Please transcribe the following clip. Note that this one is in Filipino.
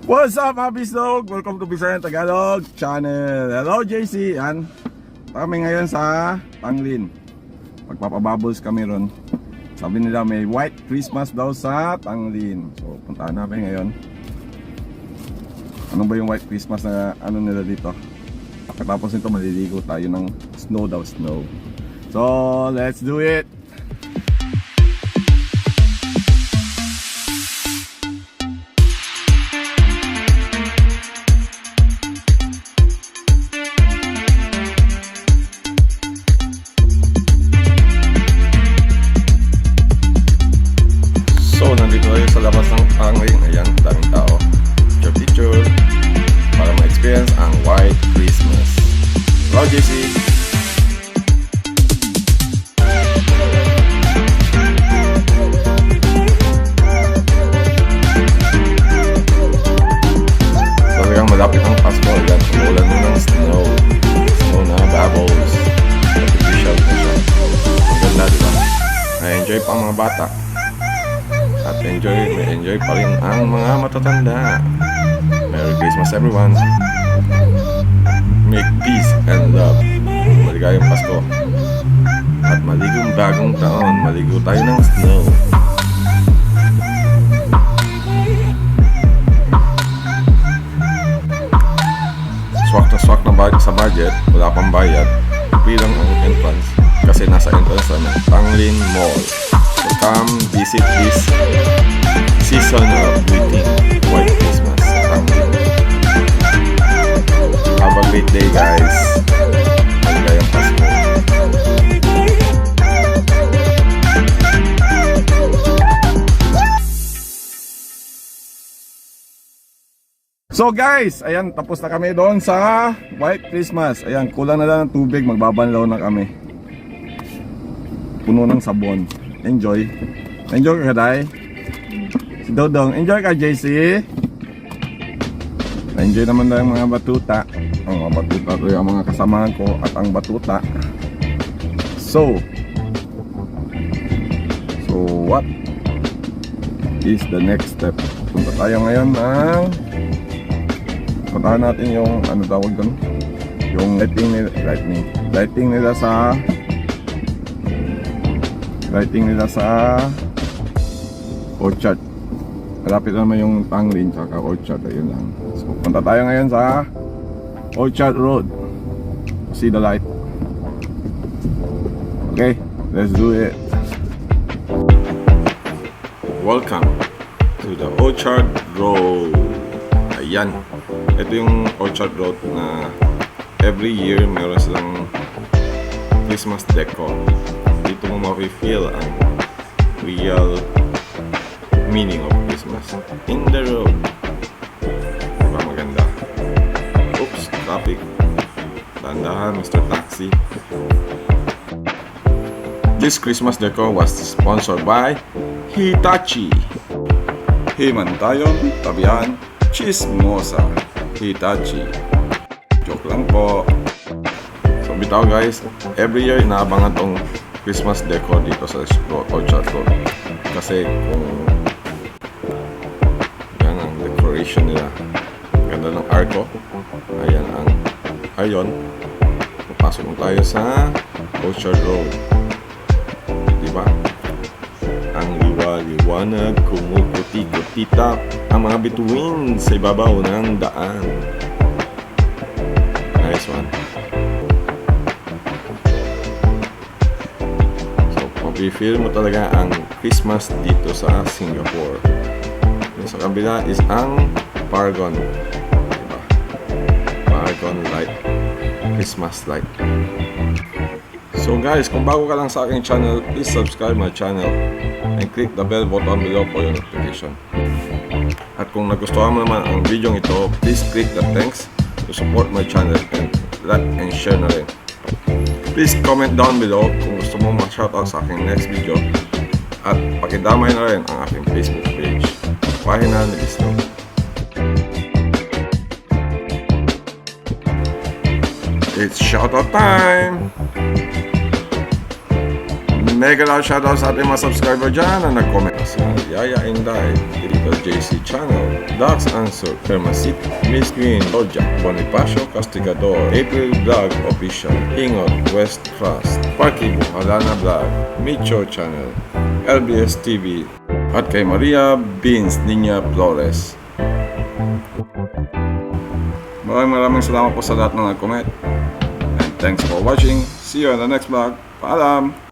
What's up mga VisLog? Welcome to Visayang Tagalog channel. Hello JC. Yan. Kami ngayon sa Tanglin. Magpapabubbles kami ron. Sabi nila may white Christmas daw sa Tanglin. So puntaan namin ngayon. Ano ba yung white Christmas na ano nila dito? Pagkatapos nito maliligo tayo ng snow daw, snow. So let's do it. So, nandito tayo sa labas ng Tanglin. Ayan, daming tao. Picture para ma-experience ang White Christmas. Hello, JC! Talagang malapit ang Pasko. Ayan, umulan mo ng snow. Snow na bubbles. Artificial na siya. Ang ganda, diba? Na-enjoy pa ang mga bata. At enjoy pa rin ang mga matatanda. Merry Christmas everyone. Make peace and love. Maligayang Pasko. At maligong bagong taon. Maligo tayo ng snow. Swak na swak na sa budget. Wala pang bayad. Bilang ang entrance. Kasi nasa entrance namin Tanglin Mall. So come visit this season of greeting White Christmas. Have a great day guys. Maligayang Pasko. So guys, ayan, tapos na kami doon sa White Christmas. Ayan, kulang na lang ng tubig, magbabanlaw na kami. Puno ng sabon. Enjoy. Enjoy ka, Day. Si Dodong. Enjoy ka, JC. Enjoy naman na yung mga batuta. Ang mga batuta to yung mga kasamahan ko at ang batuta. So what is the next step? Punta tayo ngayon ng puntahan natin yung ano tawag doon? Yung lighting nila sa orchard. Malapit naman yung Tanglin tsaka orchard. Ayun lang. So punta tayo ngayon sa Orchard Road. See the light. Okay, let's do it. Welcome to the Orchard Road. Ayan. Ito yung Orchard Road na every year meron silang Christmas decor. Dito mo ma-feel ang real meaning of Christmas in the road. Diba maganda? Oops, traffic. Dandahan, Mr. Taxi. This Christmas decor was sponsored by Hitachi. Himantayon, Tabihan, Chismosa. Hitachi. Joke lang po. So bitaw guys, every year inaabangan tong Christmas decor dito sa Orchard Road. Kasi kung yan ang decoration nila. Ganda ng arco. Ayan ang ayon. Papasok mo tayo sa Orchard Road. Diba? Ang liwa-liwanag, kumukuti-kutita ang mga bituin sa ibabaw ng daan. Nice one. I-feel mo talaga ang Christmas dito sa Singapore. Yung sa kabila is ang Paragon. Diba? Paragon light. Christmas light. So guys, kung bago ka lang sa aking channel, please subscribe my channel and click the bell button below for your notification. At kung nagustuhan mo naman ang video ito, please click the thanks to support my channel and like and share na rin. Please comment down below kung gusto mo ma-shoutout sa aking next video. At pakidamay na rin ang aking Facebook page. Pahina ni VisLog. It's shoutout time! mega loud shoutout sa ating mga subscriber dyan na nag-comment. Si Yaya Inday, Little JC Channel, Dax Answer, Permasit, Miss Green, Georgia, Bonifacio Castigador, April Vlog Official, Ingot, West Trust, Parky Buhalana Vlog, Micho Channel, LBS TV, at kay Maria Beans Niña Flores. Maraming salamat po sa lahat ng nag-comment. And thanks for watching. See you on the next vlog. Paalam!